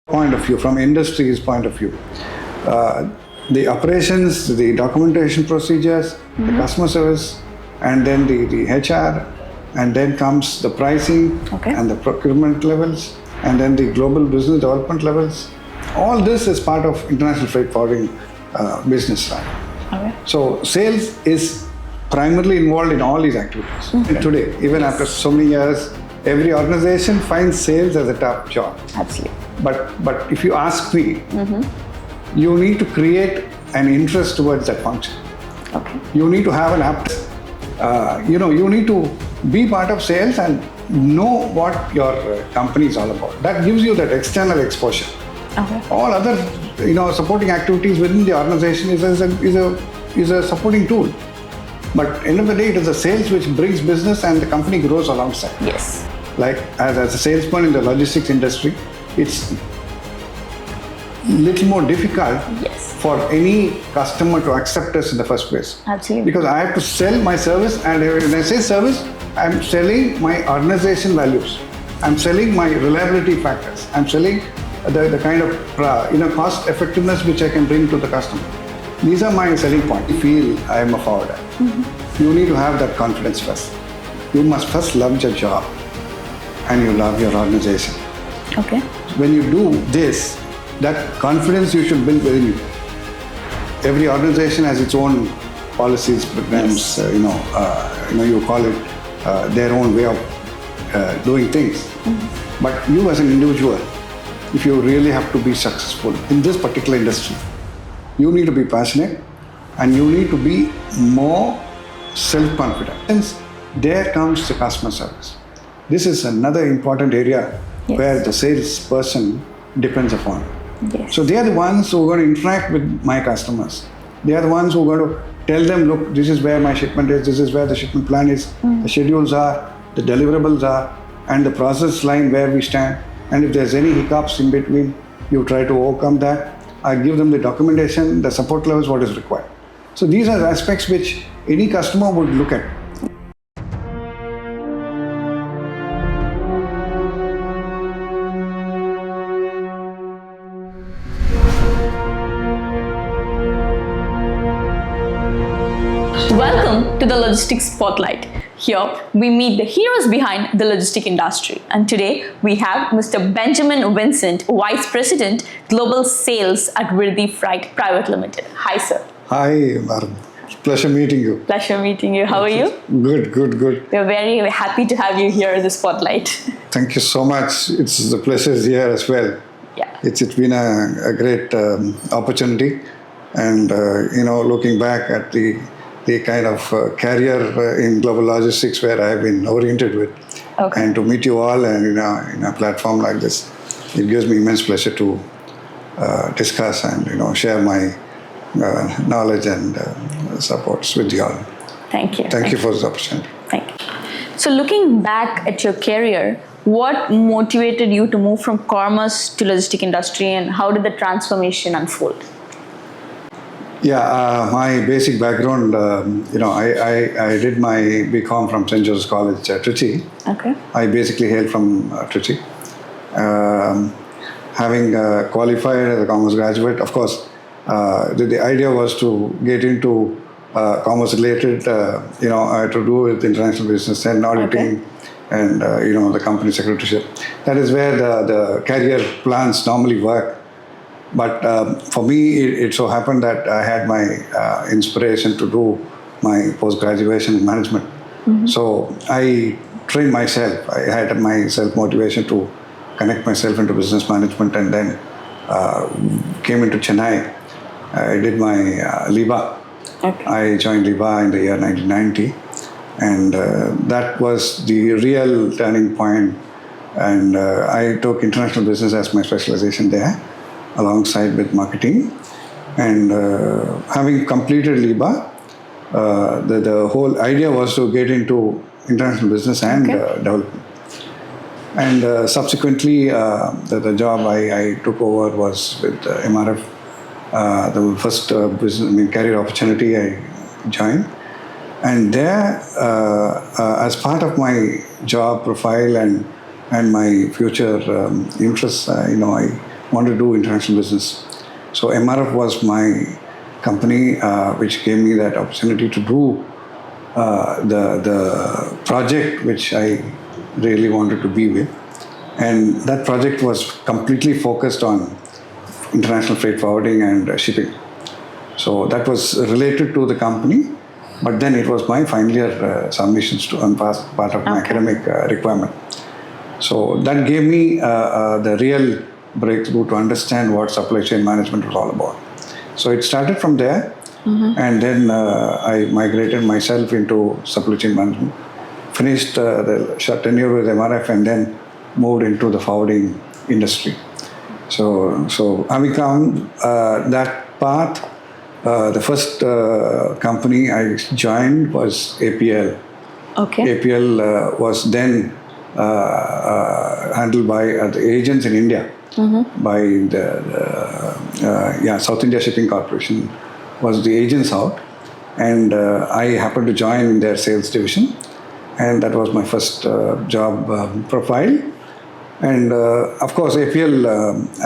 point of view, from industry's point of view, the operations, the documentation procedures, the customer service, and then the HR, and then comes the pricing and the procurement levels, and then the global business development levels. All this is part of international freight forwarding business. So sales is primarily involved in all these activities. And today, even after so many years, every organization finds sales as a top job. Absolutely. But if you ask me, you need to create an interest towards that function. You need to have an app. You need to be part of sales and know what your company is all about. That gives you that external exposure. All other, supporting activities within the organization is a supporting tool. But end of the day, it is the sales which brings business and the company grows alongside. Yes. Like as a salesman in the logistics industry, it's little more difficult for any customer to accept us in the first place. Absolutely. Because I have to sell my service, and when I say service, I'm selling my organization values. I'm selling my reliability factors. I'm selling the kind of cost effectiveness which I can bring to the customer. These are my selling points. I feel I am a forwarder. You need to have that confidence first. You must first love your job and you love your organization. When you do this, that confidence you should build within you. Every organization has its own policies, programs, you call it their own way of doing things. But you as an individual, if you really have to be successful in this particular industry, you need to be passionate and you need to be more self-confident. Since there comes the customer service. This is another important area where the salesperson depends upon. So they are the ones who are going to interact with my customers. They are the ones who are going to tell them, look, this is where my shipment is, this is where the shipment plan is, the schedules are, the deliverables are, and the process line where we stand. And if there's any hiccups in between, you try to overcome that. I give them the documentation, the support levels, what is required. So these are aspects which any customer would look at. Welcome to the Logistics Spotlight. Here we meet the heroes behind the logistic industry. And today we have Mr. Benjamin Vincent, Vice President, Global Sales at Virdi Freight Private Limited. Hi, sir. Hi, Madam. Pleasure meeting you. Pleasure meeting you. How are you? Good. We're very happy to have you here in the Spotlight. Thank you so much. The pleasure is here as well. Yeah. It's been a great opportunity. And, looking back at the kind of career in global logistics where I have been oriented with. And to meet you all and in a platform like this, it gives me immense pleasure to discuss and share my knowledge and supports with you all. Thank you. Thank you for this opportunity. Thank you. So looking back at your career, what motivated you to move from commerce to logistic industry, and how did the transformation unfold? Yeah, my basic background, I did my BCom from St. Joseph's College, Trichy. I basically hail from Trichy. Having qualified as a commerce graduate, of course, the idea was to get into commerce related, to do with international business and auditing and, the company secretaryship. That is where the career plans normally work. But for me, it so happened that I had my inspiration to do my post-graduation in management. So I trained myself. I had my self-motivation to connect myself into business management, and then came into Chennai. I did my LIBA. I joined LIBA in the year 1990. And that was the real turning point. And I took international business as my specialization there, alongside with marketing. And having completed LIBA, the whole idea was to get into international business and development. And subsequently, the job I took over was with MRF, the first career opportunity I joined. And there, as part of my job profile and my future interests, I wanted to do international business. So MRF was my company which gave me that opportunity to do the project which I really wanted to be with. And that project was completely focused on international freight forwarding and shipping. So that was related to the company, but then it was my final year submissions to part of my academic requirement. So that gave me the real breakthrough to understand what supply chain management was all about. So it started from there, and then I migrated myself into supply chain management, finished the short tenure with MRF, and then moved into the forwarding industry. So having come that path, the first company I joined was APL. Okay. APL was then handled by the agents in India, by the South India Shipping Corporation was the agents out, and I happened to join in their sales division, and that was my first job profile. And of course, APL,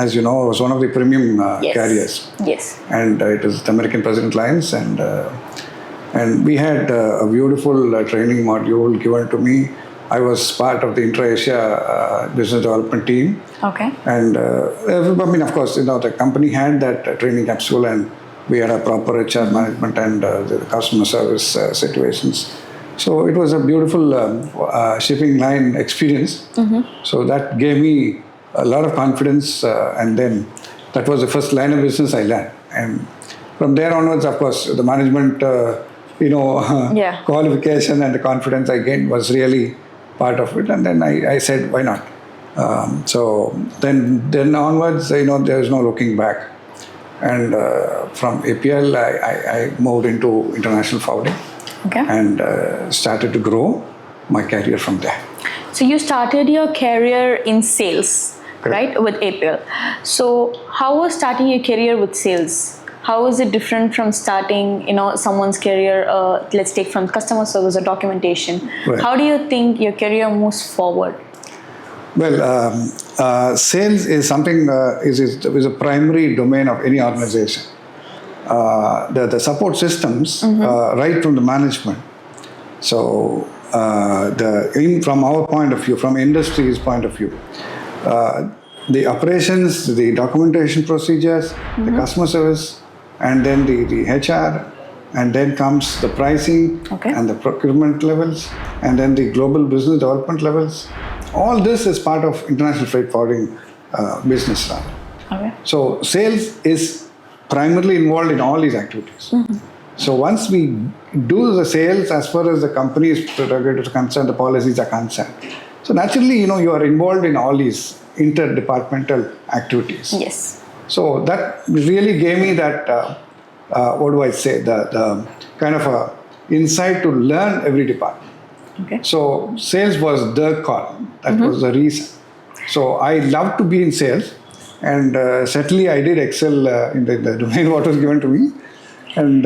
as you know, was one of the premium carriers. Yes. And it was the American President Lines, and we had a beautiful training module given to me. I was part of the Intra-Asia business development team. Okay. And of course, the company had that training capsule, and we had a proper HR management and the customer service situations. So it was a beautiful shipping line experience. So that gave me a lot of confidence, and then that was the first line of business I learned. And from there onwards, of course, the management, qualification and the confidence I gained was really part of it. And then I said, why not? So then onwards, there is no looking back. And from APL, I moved into international forwarding. Okay. And started to grow my career from there. So you started your career in sales, Correct. right, with APL. So how was starting your career with sales? How is it different from starting, someone's career, let's take from customer service or documentation? Right. How do you think your career moves forward? Well, sales is something, is a primary domain of any organization. The support systems, right from the management. So, from our point of view, from industry's point of view, the operations, the documentation procedures, the customer service, and then the HR, and then comes the pricing and the procurement levels, and then the global business development levels. All this is part of international freight forwarding business. Okay. So, sales is primarily involved in all these activities. So once we do the sales as far as the company's prerogatives are concerned, the policies are concerned. So naturally, you are involved in all these interdepartmental activities. Yes. So that really gave me that, the kind of a insight to learn every department. Okay. So sales was the call. That was the reason. So I love to be in sales. And certainly I did excel in the domain what was given to me. And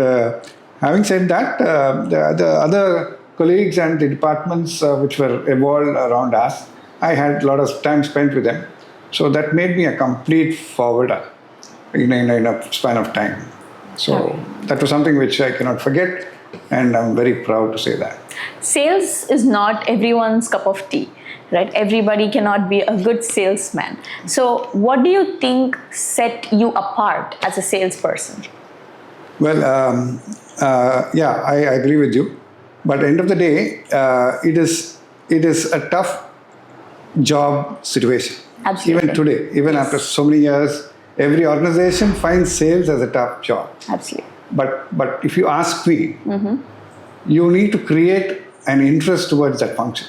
having said that, the other colleagues and the departments which were evolved around us, I had a lot of time spent with them. So that made me a complete forwarder in a span of time. So that was something which I cannot forget, and I'm very proud to say that. Sales is not everyone's cup of tea. Right? Everybody cannot be a good salesman. So what do you think set you apart as a salesperson? Well, I agree with you. But at the end of the day, it is a tough job situation. Absolutely. Even today, even after so many years, every organization finds sales as a tough job. Absolutely. But if you ask me, you need to create an interest towards that function.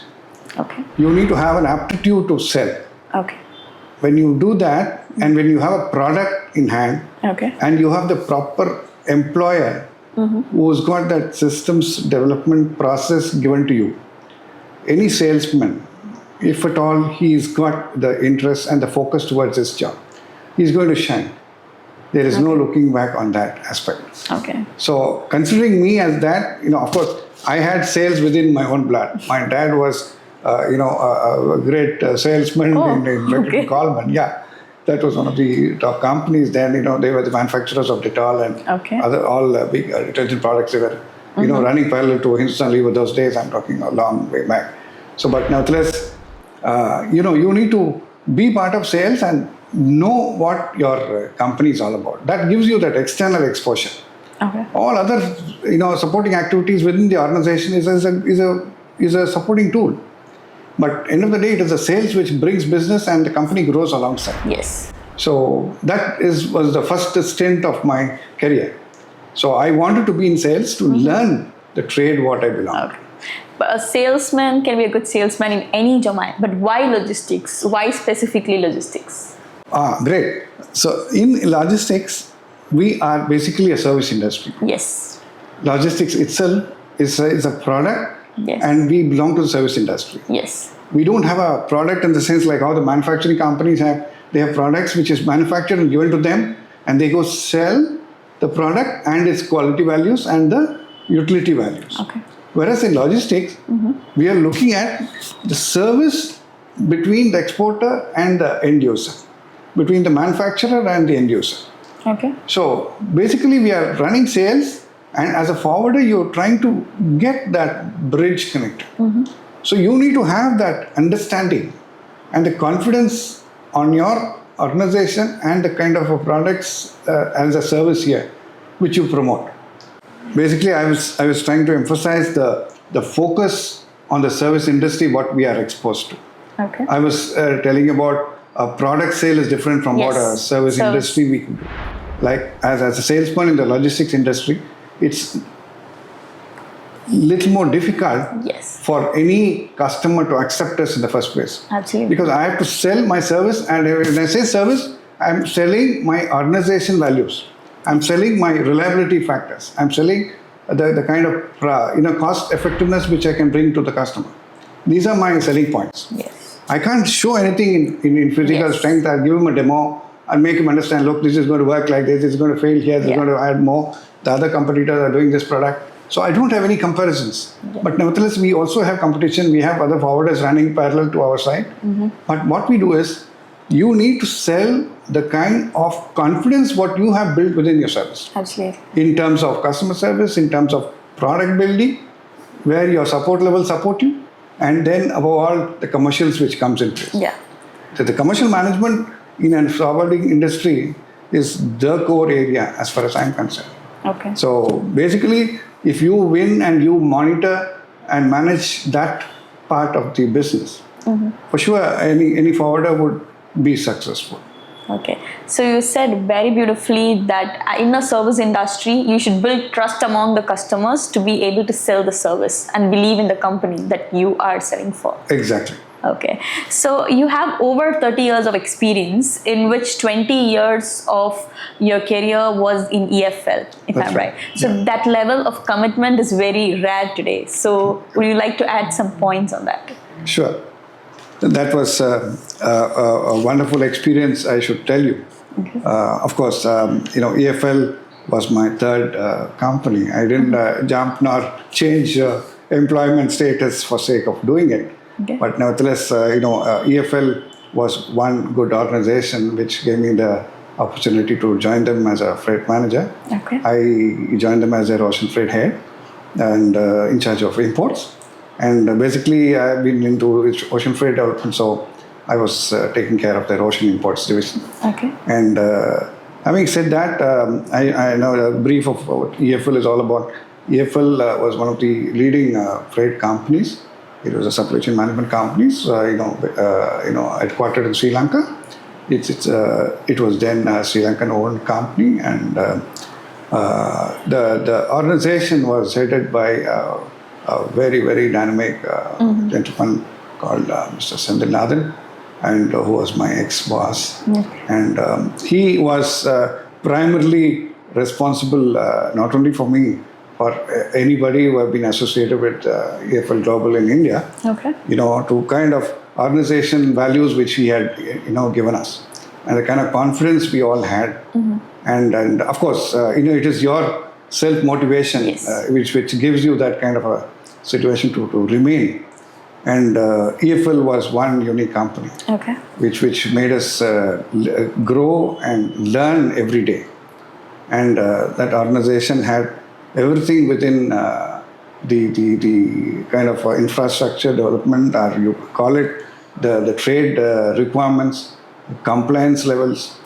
Okay. You need to have an aptitude to sell. Okay. When you do that, and when you have a product in hand, and you have the proper employer who's got that systems development process given to you, any salesman, if at all he's got the interest and the focus towards his job, he's going to shine. There is no looking back on that aspect. Okay. So considering me as that, of course, I had sales within my own blood. My dad was a great salesman in Coleman. Yeah. That was one of the top companies. Then, they were the manufacturers of Dettol and Okay. other all big detergent products. They were, running parallel to Hindustan Lever those days. I'm talking a long way back. So, but nevertheless, you need to be part of sales and know what your company is all about. That gives you that external exposure. Okay. All other, supporting activities within the organization is a supporting tool. But end of the day, it is the sales which brings business and the company grows alongside. Yes. So that was the first stint of my career. So I wanted to be in sales to learn the trade what I belong. Okay. But a salesman can be a good salesman in any domain. But why logistics? Why specifically logistics? Great. So in logistics, we are basically a service industry. Yes. Logistics itself is a product, Yes. and we belong to the service industry. Yes. We don't have a product in the sense like how the manufacturing companies have. They have products which is manufactured and given to them, and they go sell the product and its quality values and the utility values. Okay. Whereas in logistics, we are looking at the service between the exporter and the end user, between the manufacturer and the end user. Okay. So basically, we are running sales, and as a forwarder, you're trying to get that bridge connected. So you need to have that understanding and the confidence on your organization and the kind of products as a service here, which you promote. Basically, I was trying to emphasize the focus on the service industry, what we are exposed to. Okay. I was telling about a product sale is different from what a Yes. service industry we can do. Like as a salesman in the logistics industry, it's little more difficult Yes. for any customer to accept us in the first place. Absolutely. Because I have to sell my service, and when I say service, I'm selling my organization values. I'm selling my reliability factors. I'm selling the kind of cost effectiveness which I can bring to the customer. These are my selling points. Yes. I can't show anything in physical Yes. strength. I'll give him a demo and make him understand, look, this is going to work like this, it's going to fail here, this is Yeah. going to add more. The other competitors are doing this product. So I don't have any comparisons. But nevertheless, we also have competition. We have other forwarders running parallel to our side. But what we do is, you need to sell the kind of confidence what you have built within your service. Absolutely. In terms of customer service, in terms of product building, where your support levels support you, and then above all, the commercials which comes in place. Yeah. So the commercial management in a forwarding industry is the core area as far as I'm concerned. Okay. So basically, if you win and you monitor and manage that part of the business, for sure, any forwarder would be successful. Okay. So you said very beautifully that in a service industry, you should build trust among the customers to be able to sell the service and believe in the company that you are selling for. Exactly. Okay. So you have over 30 years of experience, in which 20 years of your career was in EFL, if That's I'm right. right. So that level of commitment is very rare today. So would you like to add some points on that? Sure. That was a wonderful experience, I should tell you. Okay. Of course, EFL was my third company. I didn't jump nor change employment status for sake of doing it. Okay. But nevertheless, EFL was one good organization which gave me the opportunity to join them as a freight manager. Okay. I joined them as their ocean freight head and in charge of imports. And basically, I've been into ocean freight development, so I was taking care of their ocean imports division. Okay. And having said that, I know a brief of what EFL is all about. EFL was one of the leading freight companies. It was a supply chain management company, headquartered in Sri Lanka. It was then a Sri Lankan-owned company, and the organization was headed by a very, very dynamic gentleman called Mr. Sendil Nathan, and who was my ex-boss. And he was primarily responsible not only for me, for anybody who have been associated with EFL Global in India, Okay. to kind of organization values which he had, given us, and the kind of confidence we all had. And of course, it is your self-motivation Yes. which gives you that kind of a situation to remain And EFL was one unique company, Okay. which made us grow and learn every day. And that organization had everything within the kind of infrastructure development, or you call it the trade requirements, compliance levels,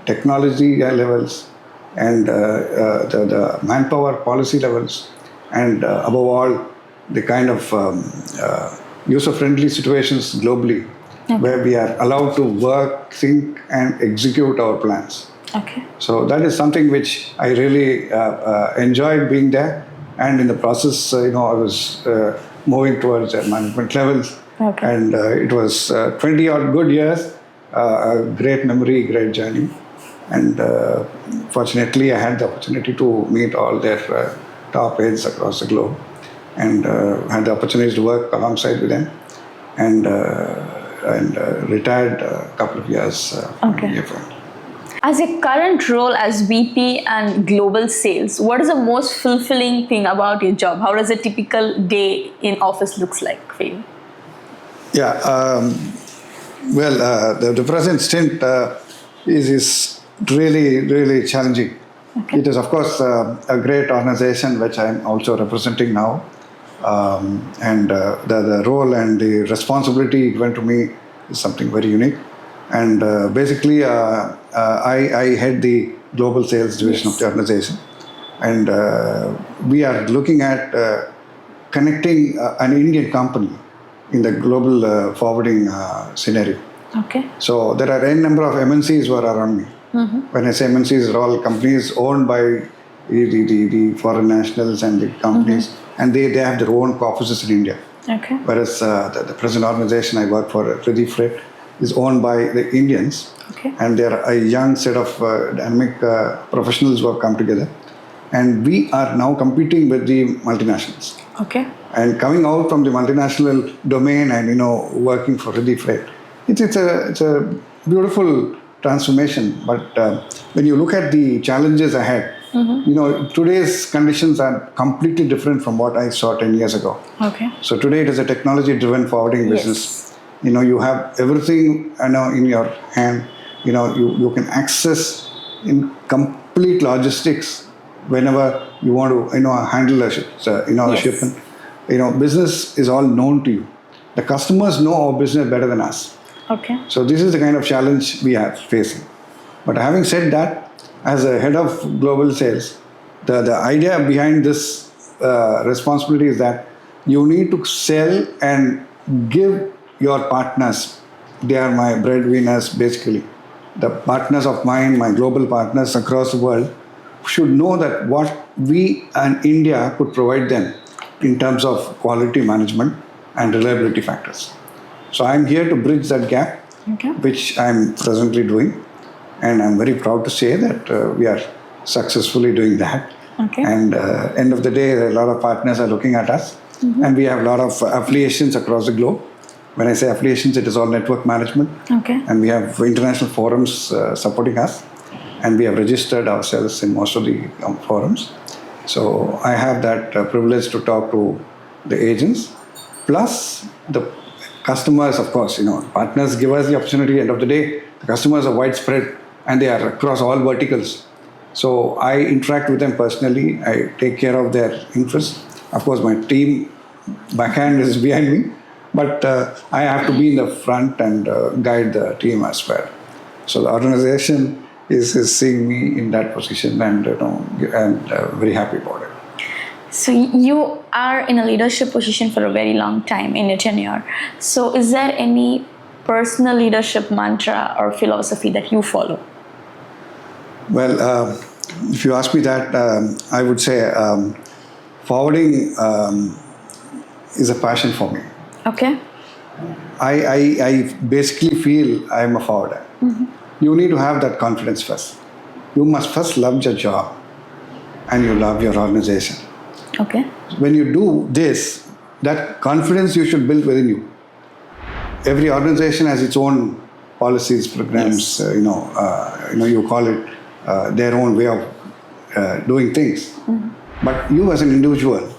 technology levels, and the manpower policy levels, and above all, the kind of user-friendly situations globally, where we are allowed to work, think, and execute our plans. Okay. So that is something which I really enjoyed being there, and in the process, I was moving towards management levels, Okay. and it was 20 odd good years, a great memory, great journey, and fortunately, I had the opportunity to meet all their top heads across the globe, and had the opportunity to work alongside with them, and retired a couple of years from Okay. EFL. As your current role as VP and global sales, what is the most fulfilling thing about your job? How does a typical day in office looks like for you? Yeah, the present stint is really challenging. Okay. It is, of course, a great organization which I'm also representing now, and the role and the responsibility given to me is something very unique. And basically, I head the global sales division of the organization, and we are looking at connecting an Indian company in the global forwarding scenario. Okay. So there are a number of MNCs who are around me. When I say MNCs, are all companies owned by the foreign nationals and the companies, and they have their own offices in India. Okay. Whereas the present organization I work for, Riddhi Freight, is owned by the Indians, Okay. and they are a young set of dynamic professionals who have come together, and we are now competing with the multinationals. Okay. And coming out from the multinational domain and working for Riddhi Freight, it's a beautiful transformation. But when you look at the challenges ahead, today's conditions are completely different from what I saw 10 years ago. Okay. So today it is a technology-driven forwarding business. You have everything in your hand. You can access in complete logistics whenever you want to handle a shipment. Business is all known to you. The customers know our business better than us. Okay. So this is the kind of challenge we are facing. But having said that, as a head of global sales, the idea behind this responsibility is that you need to sell and give your partners. They are my breadwinners, basically. The partners of mine, my global partners across the world, should know that what we and India could provide them in terms of quality management and reliability factors. So I'm here to bridge that gap, Okay. which I'm presently doing, and I'm very proud to say that we are successfully doing that. Okay. And end of the day, a lot of partners are looking at us, and we have a lot of affiliations across the globe. When I say affiliations, it is all network management, Okay. and we have international forums supporting us, and we have registered ourselves in most of the forums. So I have that privilege to talk to the agents, plus the customers. Of course, partners give us the opportunity. End of the day, the customers are widespread and they are across all verticals. So I interact with them personally. I take care of their interests. Of course, my team backhand is behind me, but I have to be in the front and guide the team as well. So the organization is seeing me in that position, and very happy about it. So you are in a leadership position for a very long time in your tenure. So is there any personal leadership mantra or philosophy that you follow? Well, if you ask me that, I would say forwarding is a passion for me. Okay. I basically feel I am a forwarder. You need to have that confidence first. You must first love your job and you love your organization. Okay. When you do this, that confidence you should build within you. Every organization has its own policies, programs, you call it their own way of doing things. But you as an individual,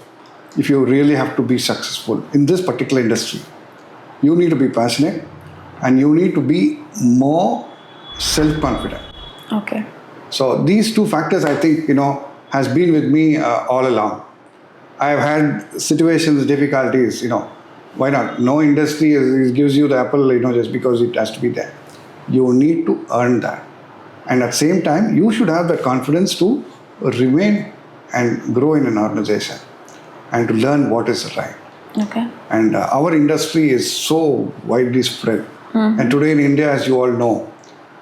if you really have to be successful in this particular industry, You need to be passionate, and you need to be more self-confident. Okay. So these two factors, I think, has been with me all along. I've had situations, difficulties, why not? No industry gives you the apple, just because it has to be there. You need to earn that. And at the same time, you should have the confidence to remain and grow in an organization and to learn what is right. Okay. And our industry is so widely spread. And today in India, as you all know,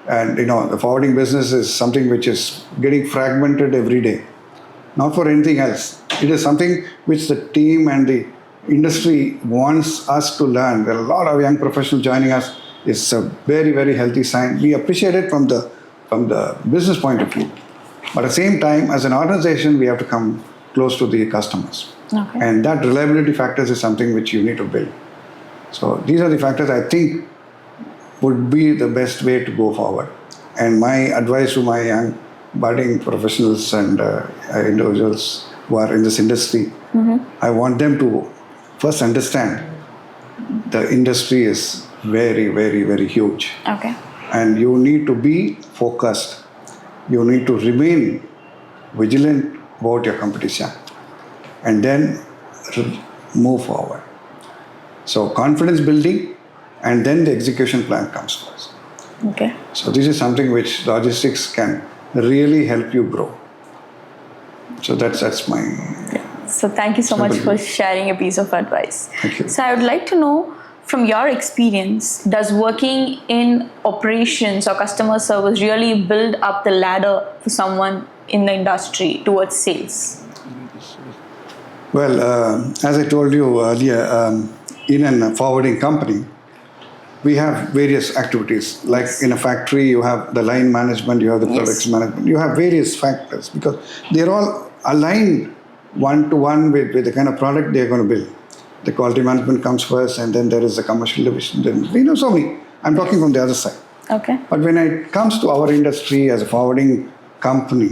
and the forwarding business is something which is getting fragmented every day. Not for anything else. It is something which the team and the industry wants us to learn. There are a lot of young professionals joining us. It's a very, very healthy sign. We appreciate it from the business point of view. But at the same time, as an organization, we have to come close to the customers. Okay. And that reliability factors is something which you need to build. So these are the factors I think would be the best way to go forward. And my advice to my young budding professionals and individuals who are in this industry, I want them to first understand the industry is very, very, very huge. Okay. And you need to be focused. You need to remain vigilant about your competition and then move forward. So confidence building, and then the execution plan comes first. Okay. So this is something which logistics can really help you grow. So that's my... So thank you so much for sharing a piece of advice. Thank you. So I would like to know, from your experience, does working in operations or customer service really build up the ladder for someone in the industry towards sales? Well, as I told you earlier, in a forwarding company, we have various activities. Like in a factory, you have the line management, you have the products management, you have various factors because they're all aligned one-to-one with the kind of product they're going to build. The quality management comes first, and then there is the commercial division. Then, so many. I'm talking from the other side. Okay. But when it comes to our industry as a forwarding company,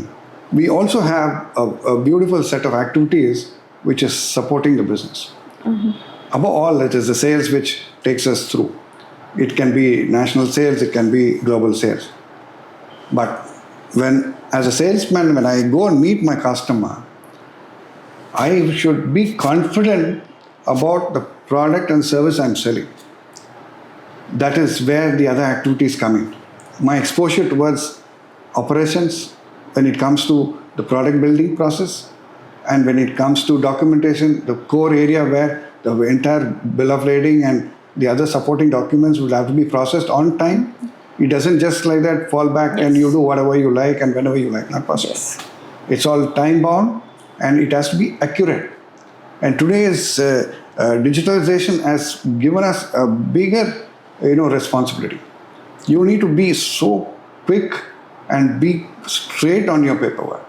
we also have a beautiful set of activities which is supporting the business. Above all, it is the sales which takes us through. It can be national sales, it can be global sales. But as a salesman, when I go and meet my customer, I should be confident about the product and service I'm selling. That is where the other activities come in. My exposure towards operations, when it comes to the product building process, and when it comes to documentation, the core area where the entire bill of lading and the other supporting documents will have to be processed on time. It doesn't just like that fall back and you do whatever you like and whenever you like. Not possible. It's all time bound and it has to be accurate. And today's digitalization has given us a bigger, responsibility. You need to be so quick and be straight on your paperwork.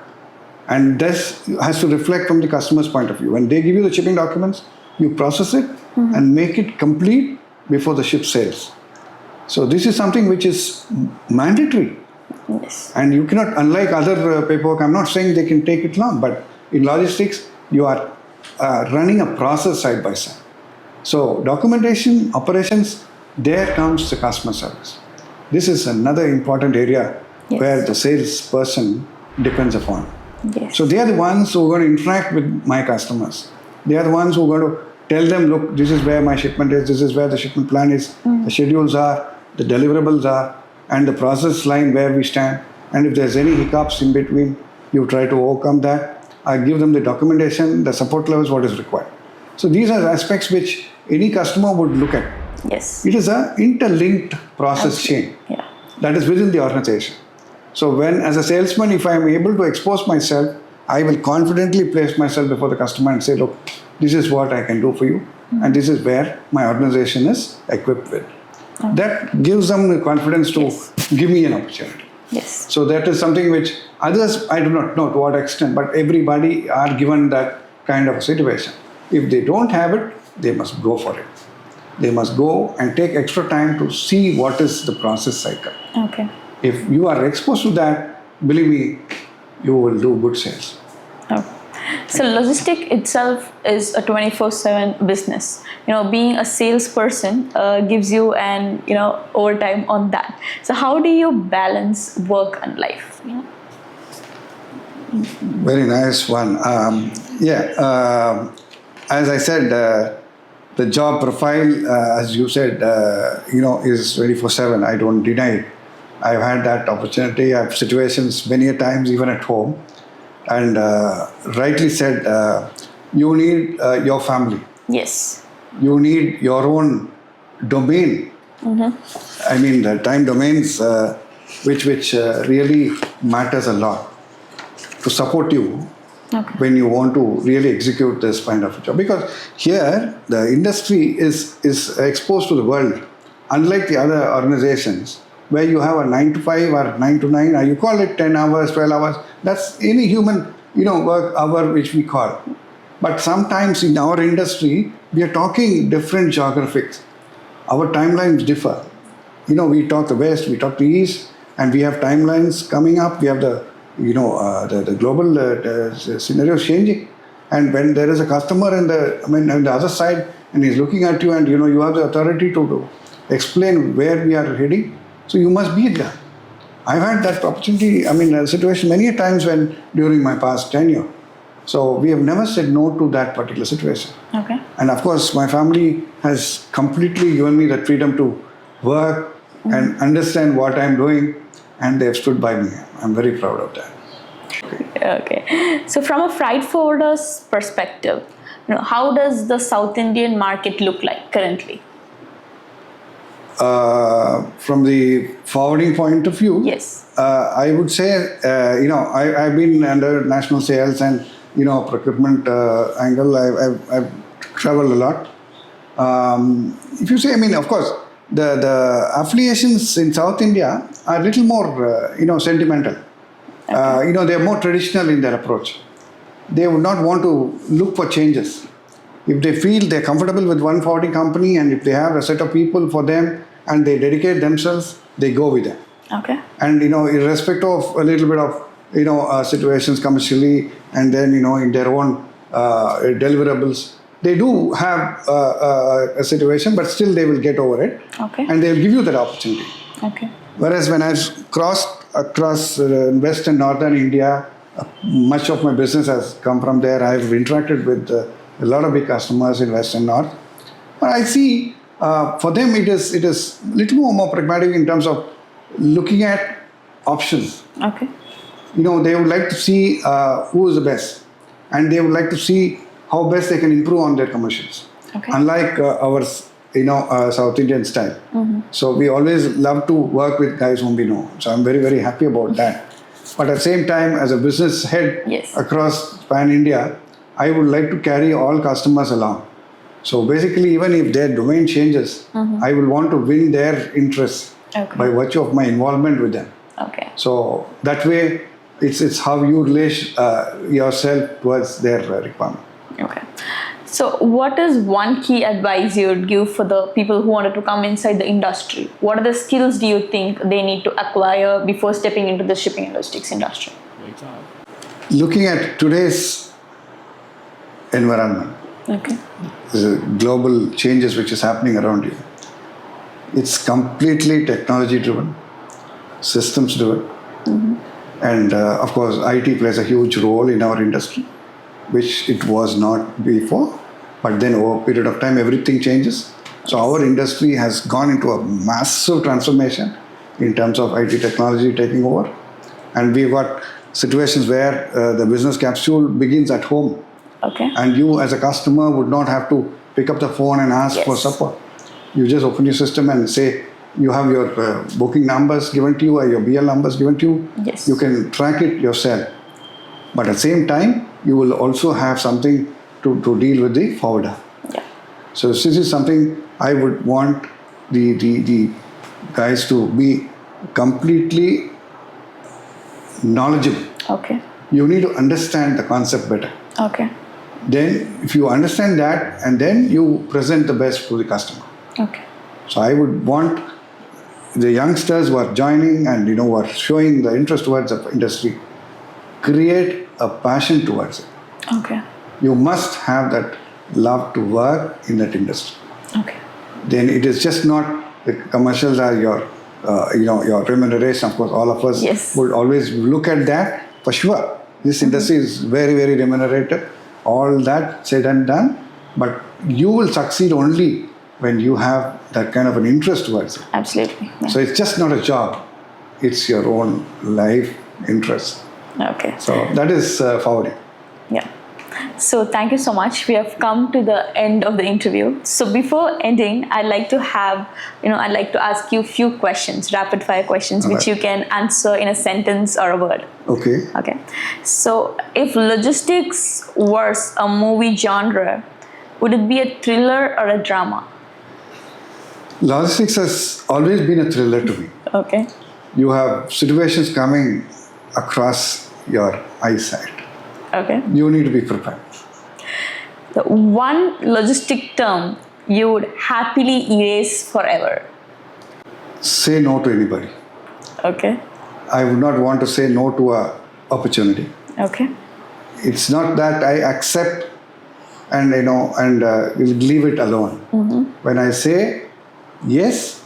And this has to reflect from the customer's point of view. When they give you the shipping documents, you process it and make it complete before the ship sails. So this is something which is mandatory. Yes. And you cannot, unlike other paperwork, I'm not saying they can take it long, but in logistics, you are running a process side by side. So documentation, operations, there comes the customer service. This is another important area where the salesperson depends upon. Yes. So they are the ones who are going to interact with my customers. They are the ones who are going to tell them, look, this is where my shipment is, this is where the shipment plan is, the schedules are, the deliverables are, and the process line where we stand. And if there's any hiccups in between, you try to overcome that. I give them the documentation, the support levels, what is required. So these are aspects which any customer would look at. Yes. It is an interlinked process chain that is within the organization. So when, as a salesman, if I am able to expose myself, I will confidently place myself before the customer and say, look, this is what I can do for you. And this is where my organization is equipped with. That gives them the confidence to give me an opportunity. Yes. So that is something which others, I do not know to what extent, but everybody are given that kind of a situation. If they don't have it, they must go for it. They must go and take extra time to see what is the process cycle. Okay. If you are exposed to that, believe me, you will do good sales. Oh. So logistic itself is a 24/7 business. Being a salesperson gives you an overtime on that. So how do you balance work and life? Very nice one. As I said, the job profile, as you said, is 24/7. I don't deny it. I've had that opportunity. I have situations many a times, even at home. And rightly said, you need your family. Yes. You need your own domain. I mean, the time domains which really matters a lot to support you when you want to really execute this kind of a job. Because here, the industry is exposed to the world, unlike the other organizations where you have a 9 to 5 or 9 to 9, or you call it 10 hours, 12 hours. That's any human, work hour which we call. But sometimes in our industry, we are talking different geographics. Our timelines differ. We talk the West, we talk the East, and we have timelines coming up. We have the global scenario changing. And when there is a customer on the other side, and he's looking at you, and you have the authority to explain where we are heading, so you must be there. I've had that opportunity, a situation many a times during my past tenure. So we have never said no to that particular situation. Okay. And of course, my family has completely given me that freedom to work and understand what I'm doing, and they've stood by me. I'm very proud of that. Okay. So from a freight forwarder's perspective, how does the South Indian market look like currently? From the forwarding point of view, Yes. I would say, I've been under national sales and, procurement angle. I've traveled a lot. If you say, of course, the affiliations in South India are a little more, sentimental. Okay. They are more traditional in their approach. They would not want to look for changes. If they feel they're comfortable with one forwarding company, and if they have a set of people for them and they dedicate themselves, they go with them. Okay. And irrespective of a little bit of situations commercially, and then in their own deliverables, they do have a situation, but still they will get over it. Okay. And they'll give you that opportunity. Okay. Whereas when I've crossed across West and Northern India, much of my business has come from there. I've interacted with a lot of big customers in West and North. But I see for them it is a little more pragmatic in terms of looking at options. Okay. They would like to see who is the best, and they would like to see how best they can improve on their commercials. Okay. Unlike ours, South Indian style. So we always love to work with guys whom we know. So I'm very, very happy about that. But at the same time, as a business head across Pan India, I would like to carry all customers along. So basically, even if their domain changes, I will want to win their interest by virtue of my involvement with them. Okay. So that way, it's how you relate yourself towards their requirement. Okay. So what is one key advice you would give for the people who wanted to come inside the industry? What are the skills do you think they need to acquire before stepping into the shipping and logistics industry? Looking at today's environment, the global changes which is happening around you, it's completely technology driven, systems driven, and of course IT plays a huge role in our industry, which it was not before. But then over a period of time, everything changes. So our industry has gone into a massive transformation in terms of IT technology taking over. And we've got situations where the business capsule begins at home. Okay. And you as a customer would not have to pick up the phone and ask for support. You just open your system and say, you have your booking numbers given to you or your BL numbers given to you. Yes. You can track it yourself. But at the same time, you will also have something to deal with the forwarder. Yeah. So this is something I would want the guys to be completely knowledgeable. Okay. You need to understand the concept better. Okay. Then if you understand that, and then you present the best to the customer. Okay. So I would want the youngsters who are joining and who are showing the interest towards the industry, create a passion towards it. Okay. You must have that love to work in that industry. Okay. Then it is just not the commercials are your, your remuneration. Of course, all of us Yes. would always look at that for sure. This industry is very, very remunerative. All that said and done, but you will succeed only when you have that kind of an interest towards it. Absolutely. Yeah. So it's just not a job; it's your own life interest. Okay. So that is forwarding. Yeah. So thank you so much. We have come to the end of the interview. So before ending, I'd like to ask you a few questions, rapid fire questions, which you can answer in a sentence or a word. Okay. Okay. So if logistics was a movie genre, would it be a thriller or a drama? Logistics has always been a thriller to me. Okay. You have situations coming across your eyesight. Okay. You need to be prepared. The one logistic term you would happily erase forever. Say no to anybody. Okay. I would not want to say no to a opportunity. Okay. It's not that I accept and leave it alone. When I say yes,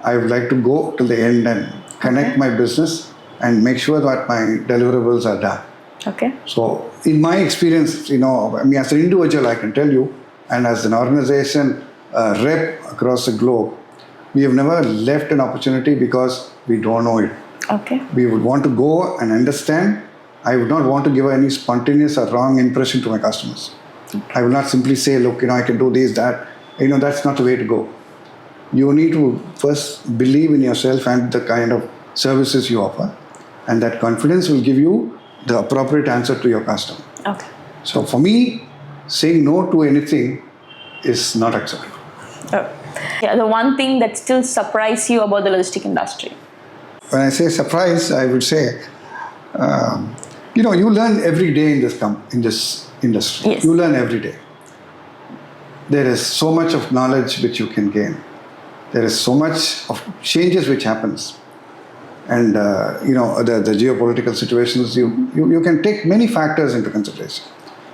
I would like to go to the end and connect my business and make sure that my deliverables are done. Okay. So, in my experience, as an individual, I can tell you, and as an organization rep across the globe, we have never left an opportunity because we don't know it. Okay. We would want to go and understand. I would not want to give any spontaneous or wrong impression to my customers. I will not simply say, look, I can do this, that. That's not the way to go. You need to first believe in yourself and the kind of services you offer, and that confidence will give you the appropriate answer to your customer. Okay. So for me, saying no to anything is not acceptable. Yeah, the one thing that still surprises you about the logistic industry. When I say surprise, I would say, you learn every day in this industry. Yes. You learn every day. There is so much of knowledge which you can gain. There is so much of changes which happens. And the geopolitical situations, you can take many factors into consideration.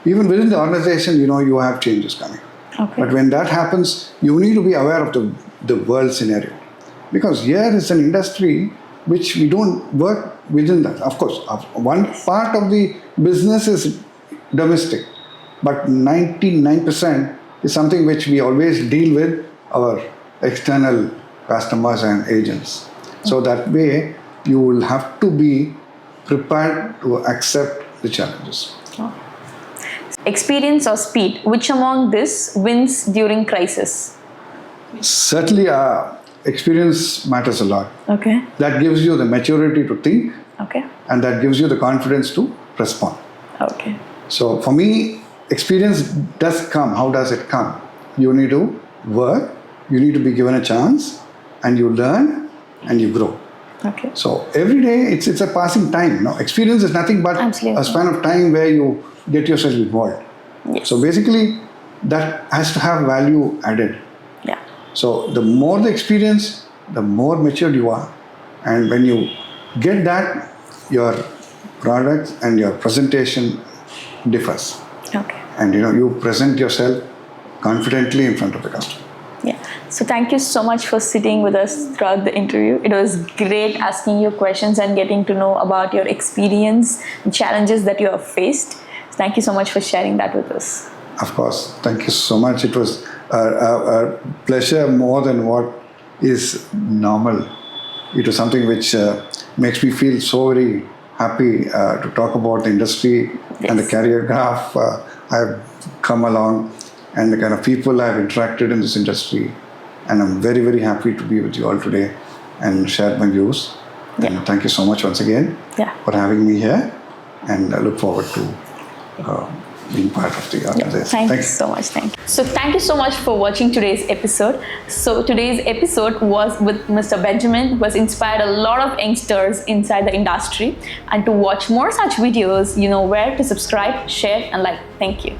Even within the organization, you have changes coming. Okay. But when that happens, you need to be aware of the world scenario. Because here is an industry which we don't work within that. Of course, one part of the business is domestic, but 99% is something which we always deal with our external customers and agents. So that way, you will have to be prepared to accept the challenges. Experience or speed, which among this wins during crisis? Certainly, experience matters a lot. Okay. That gives you the maturity to think, Okay. and that gives you the confidence to respond. Okay. So for me, experience does come. How does it come? You need to work, you need to be given a chance, and you learn and you grow. Okay. So every day it's a passing time. Experience is nothing but Absolutely. a span of time where you get yourself involved. Yes. So basically, that has to have value added. Yeah. So the more the experience, the more matured you are, and when you get that, your product and your presentation differs, Okay. and you present yourself confidently in front of the customer. Yeah. So thank you so much for sitting with us throughout the interview. It was great asking you questions and getting to know about your experience and challenges that you have faced. Thank you so much for sharing that with us. Of course, thank you so much. It was a pleasure more than what is normal. It was something which makes me feel so very happy to talk about the industry and the career graph I've come along and the kind of people I've interacted in this industry. And I'm very, very happy to be with you all today and share my views. Yeah. And thank you so much once again for having me here. And I look forward to being part of the organization. Thank you so much. Thank you. So thank you so much for watching today's episode. So today's episode was with Mr. Benjamin, who has inspired a lot of youngsters inside the industry. And to watch more such videos, you know where to subscribe, share, and like. Thank you.